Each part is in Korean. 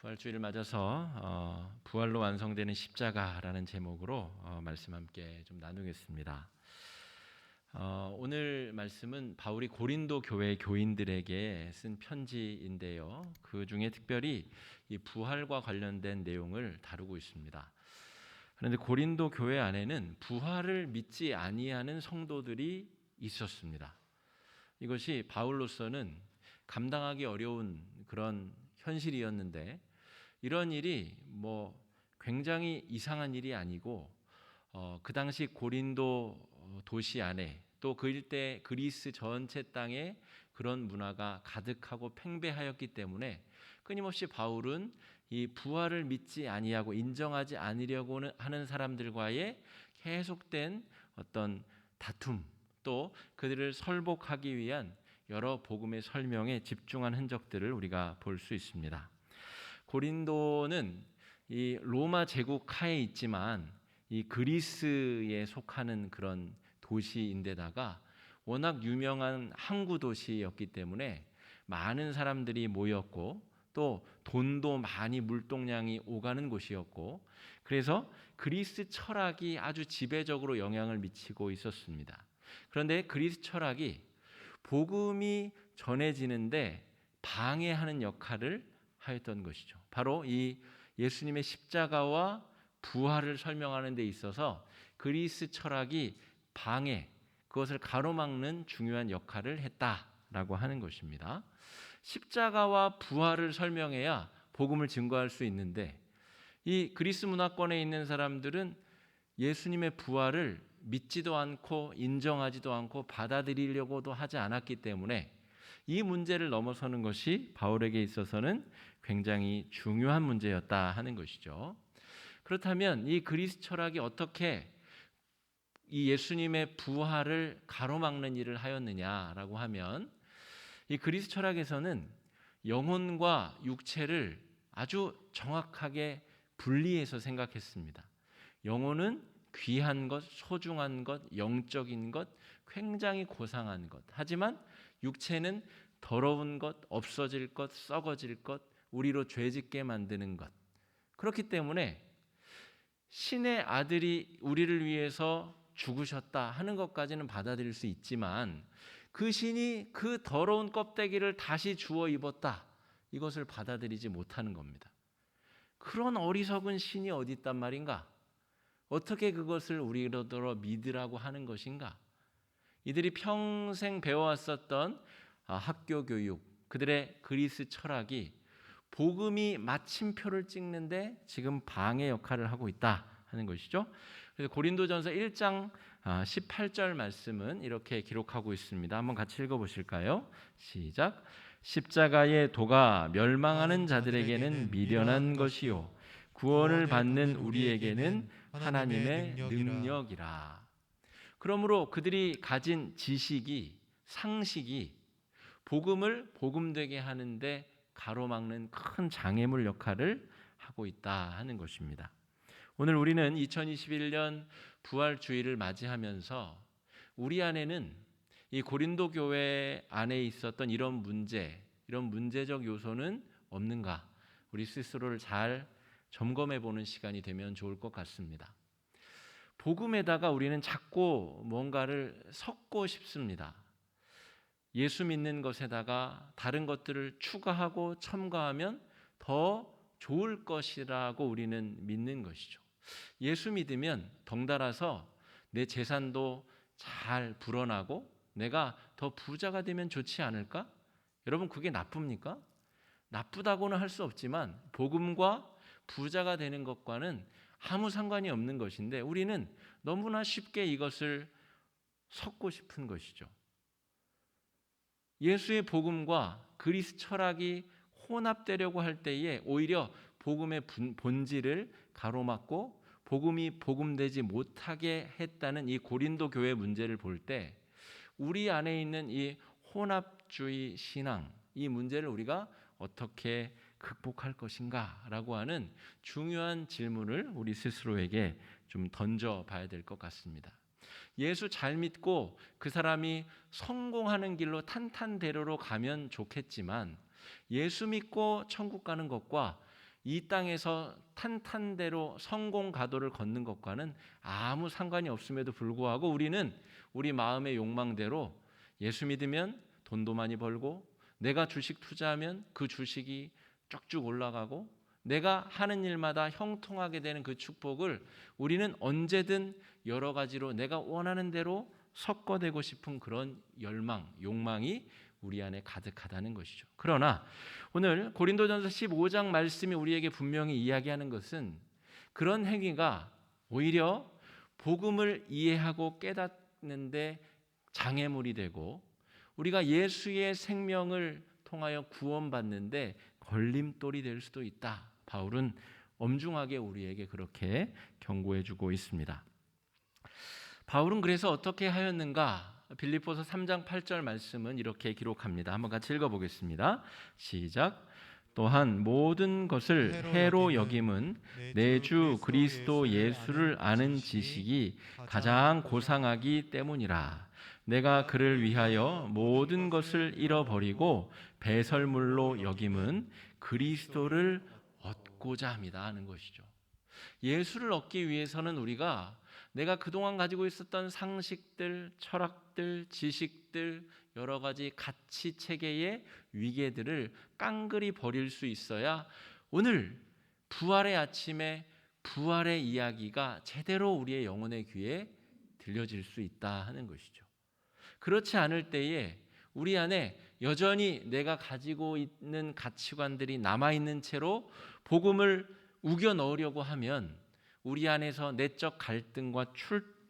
부활주의를 맞아서 부활로 완성되는 십자가라는 제목으로 말씀 함께 좀 나누겠습니다. 오늘 말씀은 바울이 고린도 교회 교인들에게 쓴 편지인데요. 그 중에 특별히 이 부활과 관련된 내용을 다루고 있습니다. 그런데 고린도 교회 안에는 부활을 믿지 아니하는 성도들이 있었습니다. 이것이 바울로서는 감당하기 어려운 그런 현실이었는데, 이런 일이 굉장히 이상한 일이 아니고 그 당시 고린도 도시 안에 또 그 일대 그리스 전체 땅에 그런 문화가 가득하고 팽배하였기 때문에 끊임없이 바울은 이 부활을 믿지 아니하고 인정하지 않으려고 하는 사람들과의 계속된 어떤 다툼, 또 그들을 설복하기 위한 여러 복음의 설명에 집중한 흔적들을 우리가 볼 수 있습니다. 고린도는 이 로마 제국 하에 있지만 이 그리스에 속하는 그런 도시인데다가 워낙 유명한 항구 도시였기 때문에 많은 사람들이 모였고 또 돈도 많이 물동량이 오가는 곳이었고, 그래서 그리스 철학이 아주 지배적으로 영향을 미치고 있었습니다. 그런데 그리스 철학이 복음이 전해지는데 방해하는 역할을 하였던 것이죠. 바로 이 예수님의 십자가와 부활을 설명하는 데 있어서 그리스 철학이 그것을 가로막는 중요한 역할을 했다라고 하는 것입니다. 십자가와 부활을 설명해야 복음을 증거할 수 있는데, 이 그리스 문화권에 있는 사람들은 예수님의 부활을 믿지도 않고 인정하지도 않고 받아들이려고도 하지 않았기 때문에 이 문제를 넘어서는 것이 바울에게 있어서는 굉장히 중요한 문제였다 하는 것이죠. 그렇다면 이 그리스 철학이 어떻게 이 예수님의 부활을 가로막는 일을 하였느냐라고 하면, 이 그리스 철학에서는 영혼과 육체를 아주 정확하게 분리해서 생각했습니다. 영혼은 귀한 것, 소중한 것, 영적인 것, 굉장히 고상한 것. 하지만 육체는 더러운 것, 없어질 것, 썩어질 것, 우리로 죄짓게 만드는 것. 그렇기 때문에 신의 아들이 우리를 위해서 죽으셨다 하는 것까지는 받아들일 수 있지만, 그 신이 그 더러운 껍데기를 다시 주워 입었다, 이것을 받아들이지 못하는 겁니다. 그런 어리석은 신이 어디 있단 말인가? 어떻게 그것을 우리로더러 믿으라고 하는 것인가? 이들이 평생 배워왔었던 학교 교육, 그들의 그리스 철학이 복음이 마침표를 찍는데 지금 방해 역할을 하고 있다 하는 것이죠. 그래서 고린도전서 1장 18절 말씀은 이렇게 기록하고 있습니다. 한번 같이 읽어보실까요? 시작. 십자가의 도가 멸망하는 자들에게는 미련한 것이요 구원을 받는 우리에게는 하나님의 능력이라. 그러므로 그들이 가진 지식이, 상식이 복음을 복음되게 하는데 가로막는 큰 장애물 역할을 하고 있다 하는 것입니다. 오늘 우리는 2021년 부활주의를 맞이하면서 우리 안에는 이 고린도 교회 안에 있었던 이런 문제적 요소는 없는가, 우리 스스로를 잘 점검해 보는 시간이 되면 좋을 것 같습니다. 복음에다가 우리는 자꾸 뭔가를 섞고 싶습니다. 예수 믿는 것에다가 다른 것들을 추가하고 첨가하면 더 좋을 것이라고 우리는 믿는 것이죠. 예수 믿으면 덩달아서 내 재산도 잘 불어나고 내가 더 부자가 되면 좋지 않을까? 여러분, 그게 나쁩니까? 나쁘다고는 할 수 없지만 복음과 부자가 되는 것과는 아무 상관이 없는 것인데, 우리는 너무나 쉽게 이것을 섞고 싶은 것이죠. 예수의 복음과 그리스 철학이 혼합되려고 할 때에 오히려 복음의 본질을 가로막고 복음이 복음되지 못하게 했다는 이 고린도 교회 문제를 볼 때, 우리 안에 있는 이 혼합주의 신앙, 이 문제를 우리가 어떻게 극복할 것인가 라고 하는 중요한 질문을 우리 스스로에게 좀 던져봐야 될 것 같습니다. 예수 잘 믿고 그 사람이 성공하는 길로 탄탄대로로 가면 좋겠지만, 예수 믿고 천국 가는 것과 이 땅에서 탄탄대로 성공 가도를 걷는 것과는 아무 상관이 없음에도 불구하고 우리는 우리 마음의 욕망대로 예수 믿으면 돈도 많이 벌고, 내가 주식 투자하면 그 주식이 쭉쭉 올라가고, 내가 하는 일마다 형통하게 되는 그 축복을 우리는 언제든 여러 가지로 내가 원하는 대로 섞어내고 싶은 그런 열망, 욕망이 우리 안에 가득하다는 것이죠. 그러나 오늘 고린도전서 15장 말씀이 우리에게 분명히 이야기하는 것은 그런 행위가 오히려 복음을 이해하고 깨닫는데 장애물이 되고, 우리가 예수의 생명을 통하여 구원받는데 걸림돌이 될 수도 있다. 바울은 엄중하게 우리에게 그렇게 경고해주고 있습니다. 바울은 그래서 어떻게 하였는가? 빌립보서 3장 8절 말씀은 이렇게 기록합니다. 한번 같이 읽어보겠습니다. 시작. 또한 모든 것을 해로 여김은 내 주 그리스도 예수를 아는 지식이 가장 고상하기 때문이라. 내가 그를 위하여 모든 것을 잃어버리고 배설물로 여김은 그리스도를 얻고자 합니다 하는 것이죠. 예수를 얻기 위해서는 우리가 내가 그동안 가지고 있었던 상식들, 철학들, 지식들, 여러 가지 가치 체계의 위계들을 깡그리 버릴 수 있어야 오늘 부활의 아침에 부활의 이야기가 제대로 우리의 영혼의 귀에 들려질 수 있다 하는 것이죠. 그렇지 않을 때에 우리 안에 여전히 내가 가지고 있는 가치관들이 남아있는 채로 복음을 우겨 넣으려고 하면 우리 안에서 내적 갈등과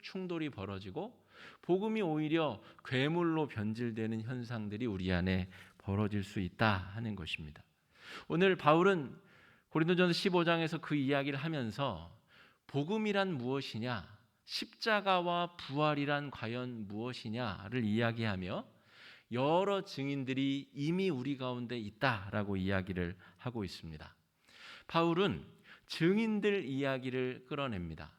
충돌이 벌어지고 복음이 오히려 괴물로 변질되는 현상들이 우리 안에 벌어질 수 있다 하는 것입니다. 오늘 바울은 고린도전서 15장에서 그 이야기를 하면서 복음이란 무엇이냐, 십자가와 부활이란 과연 무엇이냐를 이야기하며 여러 증인들이 이미 우리 가운데 있다라고 이야기를 하고 있습니다. 바울은 증인들 이야기를 끌어냅니다.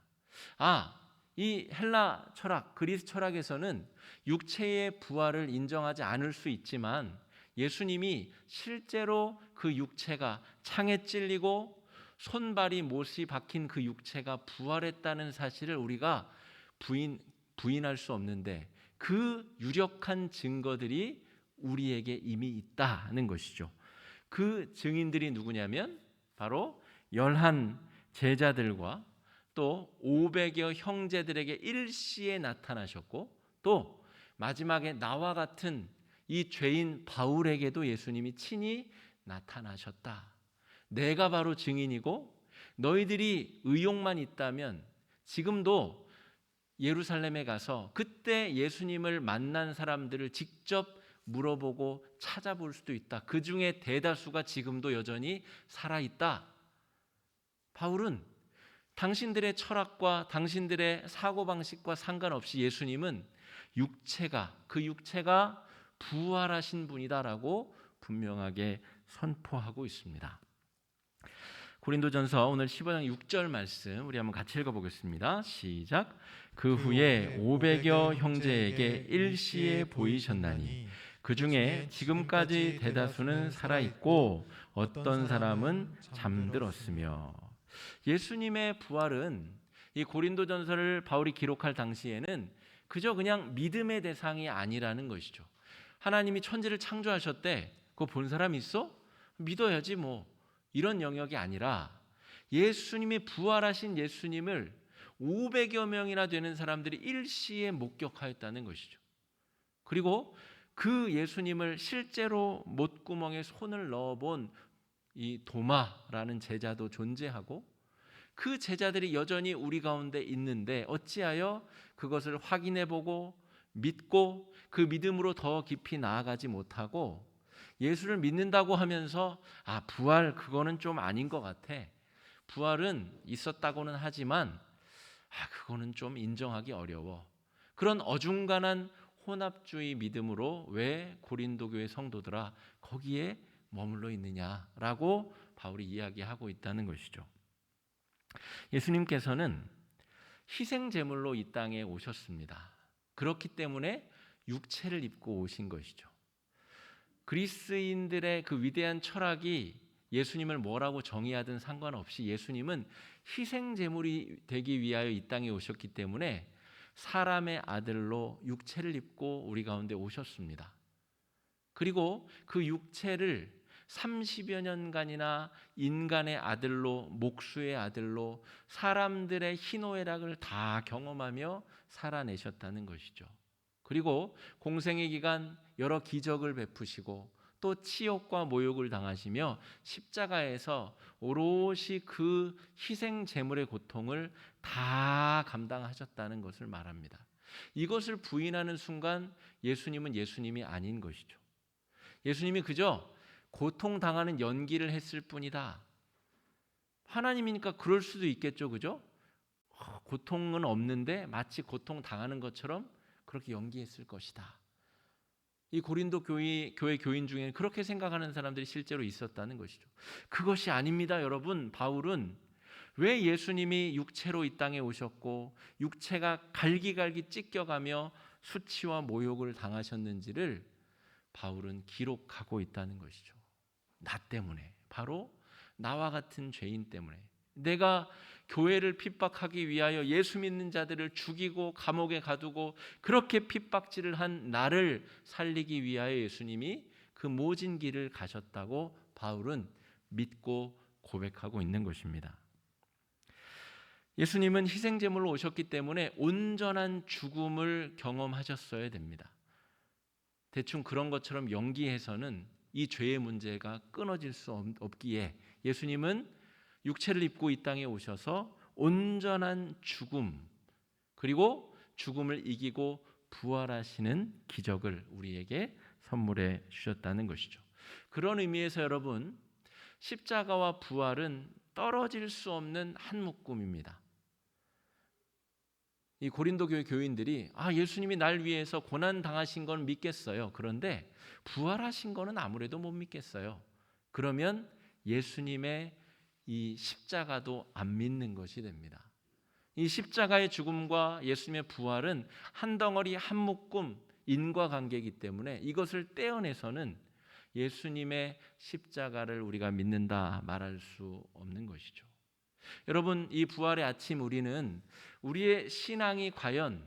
이 헬라 철학, 그리스 철학에서는 육체의 부활을 인정하지 않을 수 있지만 예수님이 실제로 그 육체가 창에 찔리고 손발이 못이 박힌 그 육체가 부활했다는 사실을 우리가 부인할 수 없는데 그 유력한 증거들이 우리에게 이미 있다는 것이죠. 그 증인들이 누구냐면 바로 11 제자들과 또 500여 형제들에게 일시에 나타나셨고, 또 마지막에 나와 같은 이 죄인 바울에게도 예수님이 친히 나타나셨다. 내가 바로 증인이고 너희들이 의욕만 있다면 지금도 예루살렘에 가서 그때 예수님을 만난 사람들을 직접 물어보고 찾아볼 수도 있다. 그 중에 대다수가 지금도 여전히 살아있다. 바울은 당신들의 철학과 당신들의 사고방식과 상관없이 예수님은 그 육체가 부활하신 분이다라고 분명하게 선포하고 있습니다. 고린도전서 오늘 15장 6절 말씀 우리 한번 같이 읽어보겠습니다. 시작. 그 후에 500여 형제에게 일시에 보이셨나니 그 중에 지금까지 대다수는 살아있고 어떤 사람은 잠들었으며. 예수님의 부활은 이 고린도전서를 바울이 기록할 당시에는 그저 그냥 믿음의 대상이 아니라는 것이죠. 하나님이 천지를 창조하셨대. 그거 본 사람 있어? 믿어야지 뭐. 이런 영역이 아니라 예수님이 부활하신 예수님을 500여 명이나 되는 사람들이 일시에 목격하였다는 것이죠. 그리고 그 예수님을 실제로 못구멍에 손을 넣어본 이 도마라는 제자도 존재하고, 그 제자들이 여전히 우리 가운데 있는데 어찌하여 그것을 확인해보고 믿고 그 믿음으로 더 깊이 나아가지 못하고 예수를 믿는다고 하면서 부활 그거는 좀 아닌 것 같아. 부활은 있었다고는 하지만 그거는 좀 인정하기 어려워. 그런 어중간한 혼합주의 믿음으로 왜 고린도 교회 성도들아 거기에 머물러 있느냐라고 바울이 이야기하고 있다는 것이죠. 예수님께서는 희생제물로 이 땅에 오셨습니다. 그렇기 때문에 육체를 입고 오신 것이죠. 그리스인들의 그 위대한 철학이 예수님을 뭐라고 정의하든 상관없이 예수님은 희생 제물이 되기 위하여 이 땅에 오셨기 때문에 사람의 아들로 육체를 입고 우리 가운데 오셨습니다. 그리고 그 육체를 30여 년간이나 인간의 아들로, 목수의 아들로 사람들의 희노애락을 다 경험하며 살아내셨다는 것이죠. 그리고 공생의 기간 여러 기적을 베푸시고 또 치욕과 모욕을 당하시며 십자가에서 오롯이 그 희생 제물의 고통을 다 감당하셨다는 것을 말합니다. 이것을 부인하는 순간 예수님은 예수님이 아닌 것이죠. 예수님이 그저 고통당하는 연기를 했을 뿐이다. 하나님이니까 그럴 수도 있겠죠, 그죠? 고통은 없는데 마치 고통당하는 것처럼 그렇게 연기했을 것이다. 이 고린도 교회 교인 중에 그렇게 생각하는 사람들이 실제로 있었다는 것이죠. 그것이 아닙니다, 여러분. 바울은 왜 예수님이 육체로 이 땅에 오셨고 육체가 갈기갈기 찢겨가며 수치와 모욕을 당하셨는지를 바울은 기록하고 있다는 것이죠. 나 때문에, 바로 나와 같은 죄인 때문에, 내가 교회를 핍박하기 위하여 예수 믿는 자들을 죽이고 감옥에 가두고 그렇게 핍박질을 한 나를 살리기 위하여 예수님이 그 모진 길을 가셨다고 바울은 믿고 고백하고 있는 것입니다. 예수님은 희생제물로 오셨기 때문에 온전한 죽음을 경험하셨어야 됩니다. 대충 그런 것처럼 연기해서는 이 죄의 문제가 끊어질 수 없기에 예수님은 육체를 입고 이 땅에 오셔서 온전한 죽음, 그리고 죽음을 이기고 부활하시는 기적을 우리에게 선물해 주셨다는 것이죠. 그런 의미에서 여러분, 십자가와 부활은 떨어질 수 없는 한 묶음입니다. 이 고린도 교회 교인들이 예수님이 날 위해서 고난 당하신 건 믿겠어요. 그런데 부활하신 거는 아무래도 못 믿겠어요. 그러면 예수님의 이 십자가도 안 믿는 것이 됩니다. 이 십자가의 죽음과 예수님의 부활은 한 덩어리 한 묶음 인과관계이기 때문에 이것을 떼어내서는 예수님의 십자가를 우리가 믿는다 말할 수 없는 것이죠. 여러분, 이 부활의 아침 우리는 우리의 신앙이 과연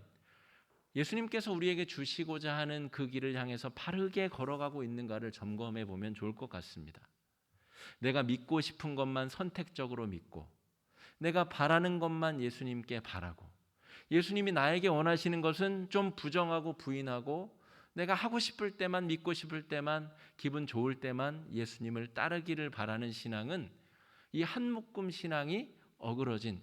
예수님께서 우리에게 주시고자 하는 그 길을 향해서 바르게 걸어가고 있는가를 점검해 보면 좋을 것 같습니다. 내가 믿고 싶은 것만 선택적으로 믿고, 내가 바라는 것만 예수님께 바라고, 예수님이 나에게 원하시는 것은 좀 부정하고 부인하고, 내가 하고 싶을 때만, 믿고 싶을 때만, 기분 좋을 때만 예수님을 따르기를 바라는 신앙은 이 한 묶음 신앙이 어그러진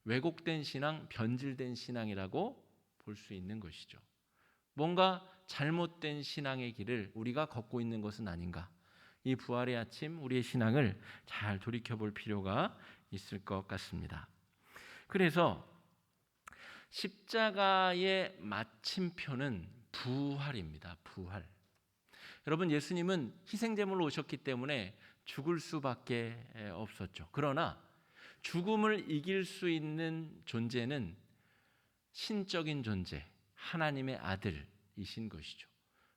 왜곡된 신앙, 변질된 신앙이라고 볼 수 있는 것이죠. 뭔가 잘못된 신앙의 길을 우리가 걷고 있는 것은 아닌가. 이 부활의 아침 우리의 신앙을 잘 돌이켜볼 필요가 있을 것 같습니다. 그래서 십자가의 마침표는 부활입니다. 부활. 여러분, 예수님은 희생제물로 오셨기 때문에 죽을 수밖에 없었죠. 그러나 죽음을 이길 수 있는 존재는 신적인 존재, 하나님의 아들이신 것이죠.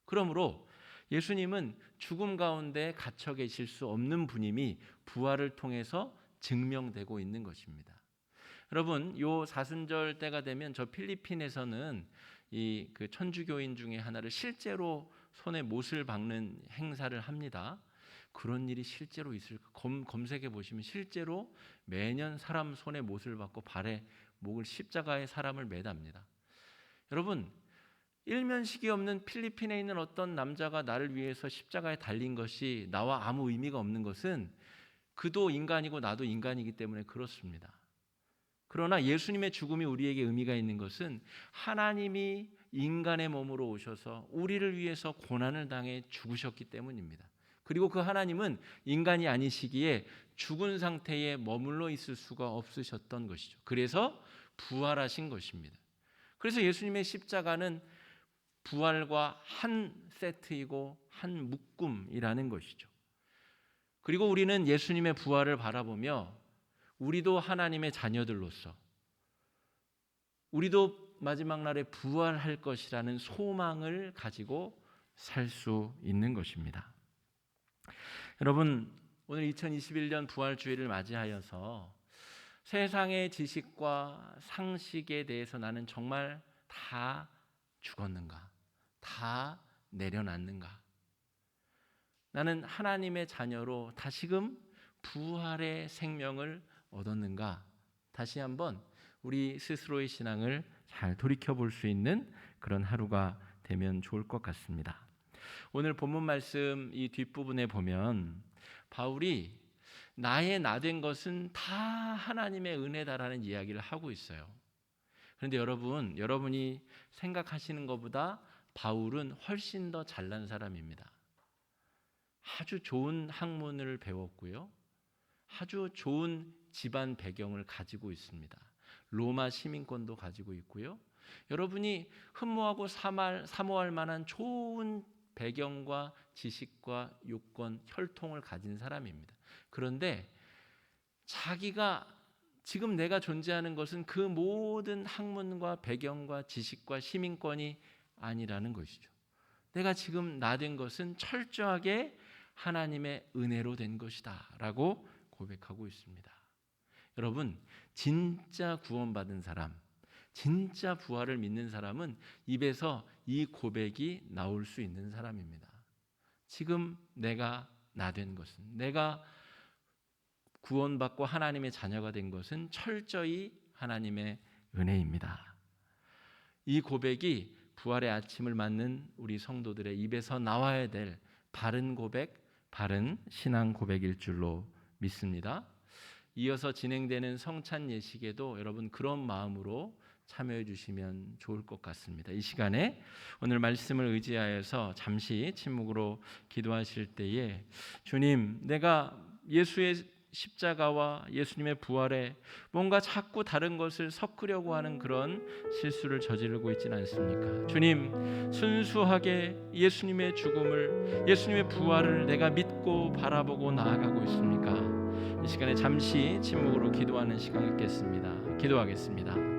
그러므로 예수님은 죽음 가운데 갇혀 계실 수 없는 분임이 부활을 통해서 증명되고 있는 것입니다. 여러분, 요 사순절 때가 되면 저 필리핀에서는 이 그 천주교인 중에 하나를 실제로 손에 못을 박는 행사를 합니다. 그런 일이 실제로 있을까? 검색해 보시면 실제로 매년 사람 손에 못을 박고 발에 목을 십자가에 사람을 매답니다. 여러분, 일면식이 없는 필리핀에 있는 어떤 남자가 나를 위해서 십자가에 달린 것이 나와 아무 의미가 없는 것은 그도 인간이고 나도 인간이기 때문에 그렇습니다. 그러나 예수님의 죽음이 우리에게 의미가 있는 것은 하나님이 인간의 몸으로 오셔서 우리를 위해서 고난을 당해 죽으셨기 때문입니다. 그리고 그 하나님은 인간이 아니시기에 죽은 상태에 머물러 있을 수가 없으셨던 것이죠. 그래서 부활하신 것입니다. 그래서 예수님의 십자가는 부활과 한 세트이고 한 묶음이라는 것이죠. 그리고 우리는 예수님의 부활을 바라보며 우리도 하나님의 자녀들로서 우리도 마지막 날에 부활할 것이라는 소망을 가지고 살 수 있는 것입니다. 여러분, 오늘 2021년 부활주의를 맞이하여서 세상의 지식과 상식에 대해서 나는 정말 다 죽었는가? 다 내려놨는가? 나는 하나님의 자녀로 다시금 부활의 생명을 얻었는가? 다시 한번 우리 스스로의 신앙을 잘 돌이켜 볼 수 있는 그런 하루가 되면 좋을 것 같습니다. 오늘 본문 말씀 이 뒷부분에 보면 바울이 나의 나된 것은 다 하나님의 은혜다라는 이야기를 하고 있어요. 그런데 여러분이 생각하시는 것보다 바울은 훨씬 더 잘난 사람입니다. 아주 좋은 학문을 배웠고요. 아주 좋은 집안 배경을 가지고 있습니다. 로마 시민권도 가지고 있고요. 여러분이 흠모하고 사모할 만한 좋은 배경과 지식과 요건, 혈통을 가진 사람입니다. 그런데 자기가 지금 내가 존재하는 것은 그 모든 학문과 배경과 지식과 시민권이 아니라는 것이죠. 내가 지금 나된 것은 철저하게 하나님의 은혜로 된 것이다 라고 고백하고 있습니다. 여러분, 진짜 구원받은 사람, 진짜 부활을 믿는 사람은 입에서 이 고백이 나올 수 있는 사람입니다. 지금 내가 나된 것은, 내가 구원받고 하나님의 자녀가 된 것은 철저히 하나님의 은혜입니다. 이 고백이 부활의 아침을 맞는 우리 성도들의 입에서 나와야 될 바른 고백, 바른 신앙 고백일 줄로 믿습니다. 이어서 진행되는 성찬 예식에도 여러분 그런 마음으로 참여해 주시면 좋을 것 같습니다. 이 시간에 오늘 말씀을 의지하여서 잠시 침묵으로 기도하실 때에 주님, 내가 예수의 십자가와 예수님의 부활에 뭔가 자꾸 다른 것을 섞으려고 하는 그런 실수를 저지르고 있지는 않습니까? 주님, 순수하게 예수님의 죽음을, 예수님의 부활을 내가 믿고 바라보고 나아가고 있습니까? 이 시간에 잠시 침묵으로 기도하는 시간 갖겠습니다. 기도하겠습니다.